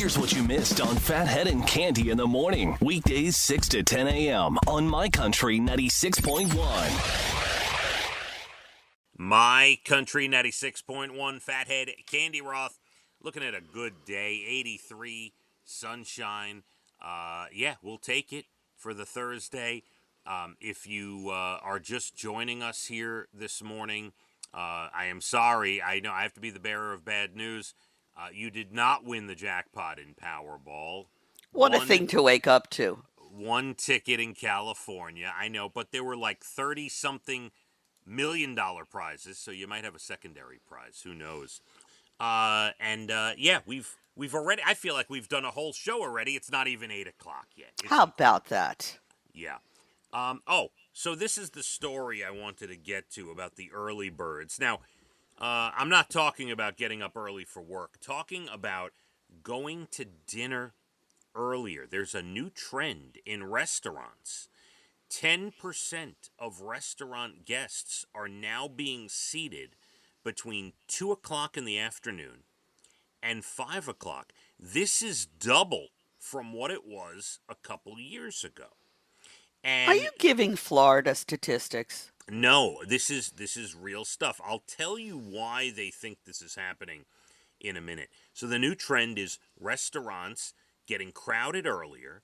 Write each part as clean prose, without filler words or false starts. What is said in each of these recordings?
Here's what you missed on Phathead and Cande in the morning. Weekdays 6 to 10 a.m. on My Country 96.1. My Country 96.1, Phathead, Cande Roth, looking at a good day, 83, sunshine. We'll take it for the Thursday. If you are just joining us here this morning, I am sorry. I know I have to be the bearer of bad news. You did not win the jackpot in Powerball. What a thing to wake up to. One ticket in California, I know, but there were like 30-something $1 million prizes, so you might have a secondary prize. Who knows? We've already. I feel like we've done a whole show already. It's not even 8 o'clock yet. How about that? Yeah. So this is the story I wanted to get to about the early birds. Now, I'm not talking about getting up early for work. Talking about going to dinner earlier. There's a new trend in restaurants. 10% of restaurant guests are now being seated between 2 o'clock in the afternoon and 5 o'clock. This is double from what it was a couple years ago. And are you giving Florida statistics? No, this is real stuff. I'll tell you why they think this is happening in a minute. So the new trend is restaurants getting crowded earlier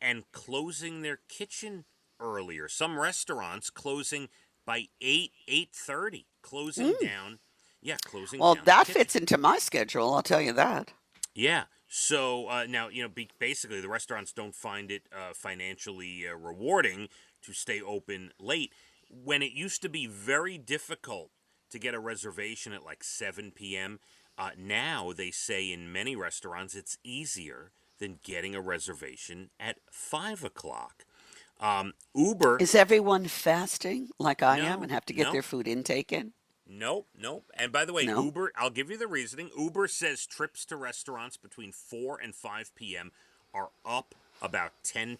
and closing their kitchen earlier. Some restaurants closing by 8:30, closing down. Yeah, closing Well, down. that fits into my schedule, I'll tell you that. Yeah. So now, basically the restaurants don't find it financially rewarding to stay open late. When it used to be very difficult to get a reservation at like 7 p.m., now they say in many restaurants it's easier than getting a reservation at 5 o'clock. Uber. Is everyone fasting like I am and have to get no. their food intake in? Nope. And by the way, No? Uber, I'll give you the reasoning. Uber says trips to restaurants between 4 and 5 p.m. are up about 10%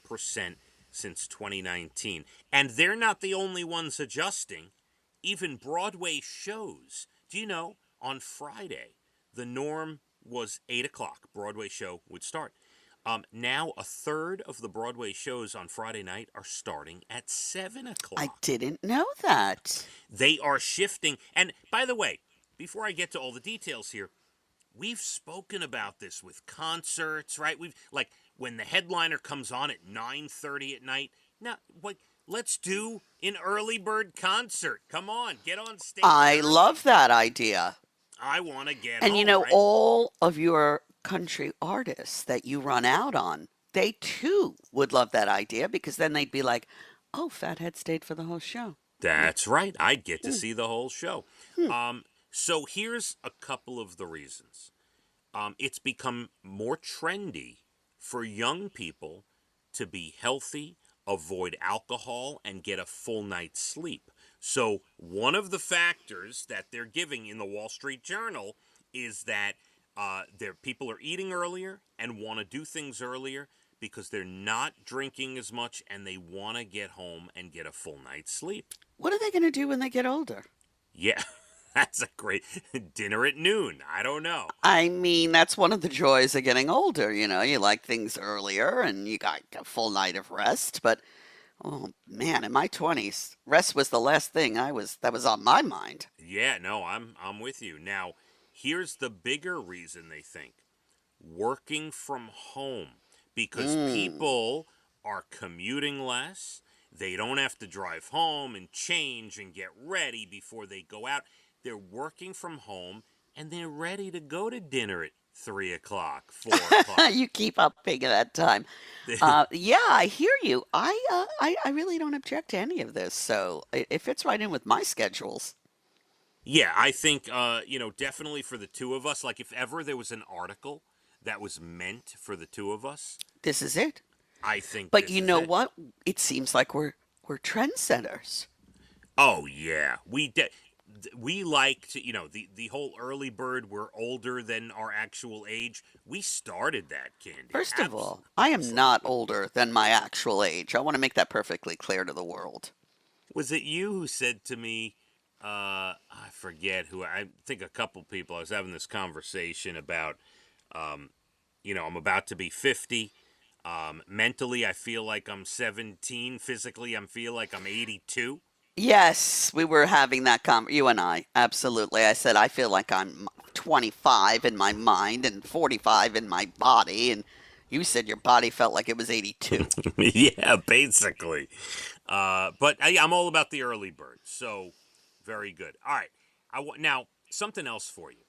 since 2019. And they're not the only ones adjusting. Even Broadway shows. Do you know, on Friday, the norm was 8 o'clock. Broadway show would start. Now, a third of the Broadway shows on Friday night are starting at 7 o'clock. I didn't know that. They are shifting. And by the way, before I get to all the details here, we've spoken about this with concerts, right? We've like when the headliner comes on at 9:30 at night. Now, let's do an early bird concert. Come on, get on stage. I love that idea. I want to get And home, you know, right? all of your country artists that you run out on, they too would love that idea because then they'd be like, oh, Phathead stayed for the whole show. That's right. I'd get to see the whole show. So here's a couple of the reasons. It's become more trendy for young people to be healthy, avoid alcohol, and get a full night's sleep. So one of the factors that they're giving in the Wall Street Journal is that people are eating earlier and want to do things earlier because they're not drinking as much and they want to get home and get a full night's sleep. What are they going to do when they get older? Yeah, that's a great dinner at noon. I don't know. I mean, that's one of the joys of getting older. You know, you like things earlier and you got a full night of rest. But, oh man, in my 20s, rest was the last thing that was on my mind. Yeah, no, I'm with you. Now, here's the bigger reason they think. Working from home. Because people are commuting less. They don't have to drive home and change and get ready before they go out. They're working from home and they're ready to go to dinner at 3 o'clock, 4 o'clock. You keep upping that time. Yeah, I hear you. I really don't object to any of this. So it fits right in with my schedules. Yeah, I think, definitely for the two of us, like if ever there was an article that was meant for the two of us, this is it. I think. But you know what? It seems like we're trendsetters. Oh yeah, we like to, the whole early bird. We're older than our actual age. We started that, Cande. First of all, I am not older than my actual age. I want to make that perfectly clear to the world. Was it you who said to me? I forget who. I think a couple people. I was having this conversation about I'm about to be 50. Mentally, I feel like I'm 17. Physically, I feel like I'm 82. Yes, we were having that you and I. Absolutely. I said I feel like I'm 25 in my mind and 45 in my body, and you said your body felt like it was 82. Yeah, basically. But I'm all about the early bird. So, very good. All right. Now, something else for you.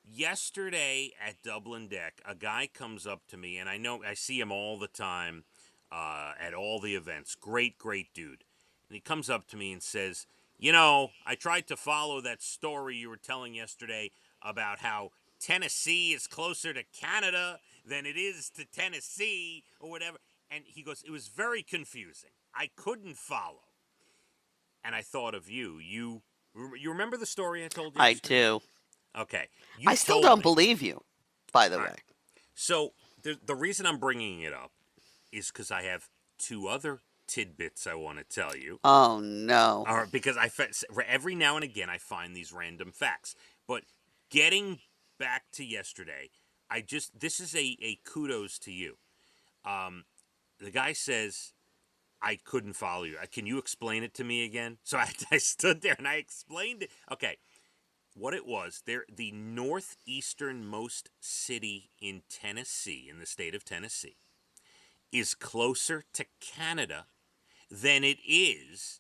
Yesterday at Dublin Deck, a guy comes up to me, and I see him all the time at all the events. Great, great dude. And he comes up to me and says, I tried to follow that story you were telling yesterday about how Tennessee is closer to Canada than it is to Tennessee or whatever. And he goes, it was very confusing. I couldn't follow. And I thought of you. You remember the story I told I yesterday? do. Okay. You I still told don't me. believe you, by the All way. right. So the reason I'm bringing it up is because I have two other tidbits I want to tell you. Oh, no. Because every now and again I find these random facts. But getting back to yesterday, this is a kudos to you. The guy says, I couldn't follow you. Can you explain it to me again? So I stood there and I explained it. Okay. What it was, they're the northeasternmost city in Tennessee, in the state of Tennessee, is closer to Canada than it is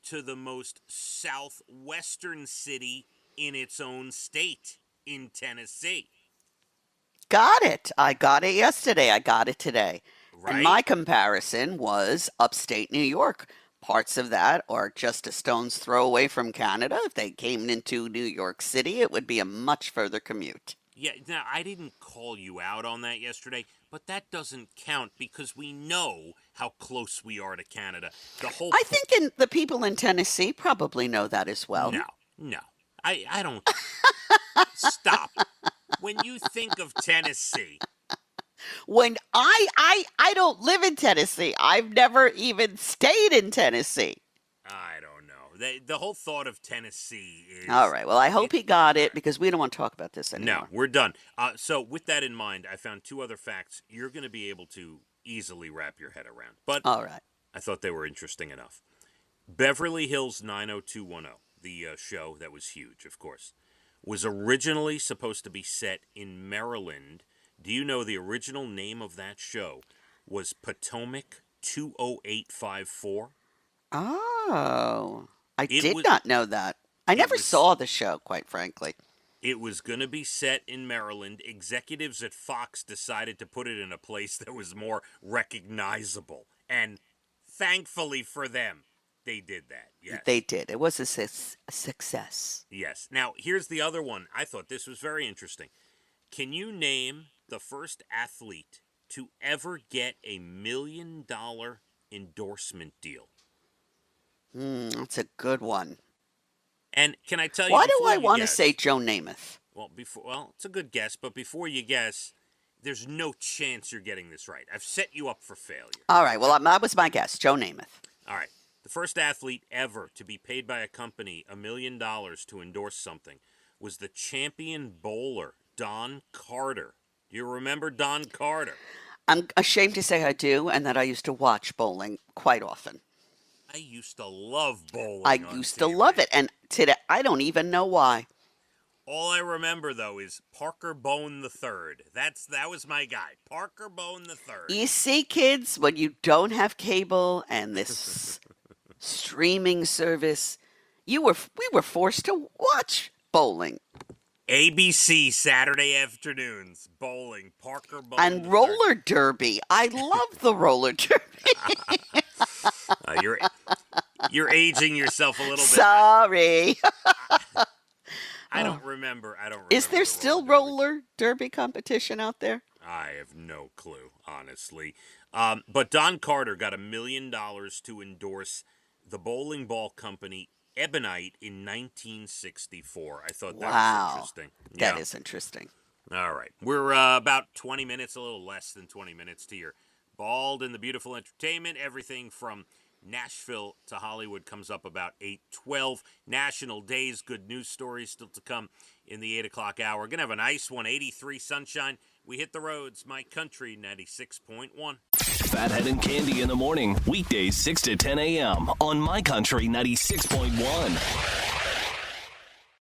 to the most southwestern city in its own state, in Tennessee. Got it. I got it yesterday. I got it today. And Right? my comparison was upstate New York. Parts of that are just a stone's throw away from Canada. If they came into New York City, it would be a much further commute. Yeah, now I didn't call you out on that yesterday, but that doesn't count because we know how close we are to Canada. The whole I think the people in Tennessee probably know that as well. No, no. I don't. Stop. When you think of Tennessee, When I don't live in Tennessee. I've never even stayed in Tennessee. I don't know. The whole thought of Tennessee is. All right. Well, I hope he got all it right. because we don't want to talk about this No, anymore. we're done. So, with that in mind, I found two other facts you're going to be able to easily wrap your head around. But All right. I thought they were interesting enough. Beverly Hills 90210, the show that was huge, of course, was originally supposed to be set in Maryland. Do you know the original name of that show was Potomac 20854? Oh, I It did was not know that. I it never was saw the show, quite frankly. it was going to be set in Maryland. Executives at Fox decided to put it in a place that was more recognizable, and thankfully for them, they did that. They Yes. did. It was a success. Yes. Now, here's the other one. I thought this was very interesting. Can you name the first athlete to ever get $1 million endorsement deal? That's a good one. And can I tell you Why do before I you want to say guess? Joe Namath? Well, it's a good guess, but before you guess, there's no chance you're getting this right. I've set you up for failure. All right. Well, that was my guess. Joe Namath. All right. The first athlete ever to be paid by a company $1 million to endorse something was the champion bowler, Don Carter. Do you remember Don Carter? I'm ashamed to say I do, and that I used to watch bowling quite often. I used to love I bowling on used to love TV. it, and today I don't even know why. All I remember though is Parker Bone the Third. That was my guy, Parker Bone the Third. You see, kids, when you don't have cable and this streaming service, we were forced to watch bowling ABC Saturday afternoons, bowling, Parker Bone and the roller derby. I love the roller derby. Third. You're aging yourself a little bit. Sorry. I don't remember. I don't remember. Is there the still roller derby. roller derby competition out there? I have no clue, honestly. But Don Carter got $1 million to endorse the bowling ball company Ebonite in 1964. I thought that was Wow. interesting. That Yeah. is interesting. All right. We're about 20 minutes, a little less than 20 minutes to your Bald and the Beautiful Entertainment. Everything from Nashville to Hollywood comes up about 8:12. National Days, good news stories still to come in the 8 o'clock hour. We're going to have a nice one, 83 sunshine. We hit the roads. My Country 96.1. Phathead and Cande in the morning, weekdays 6 to 10 a.m. on My Country 96.1.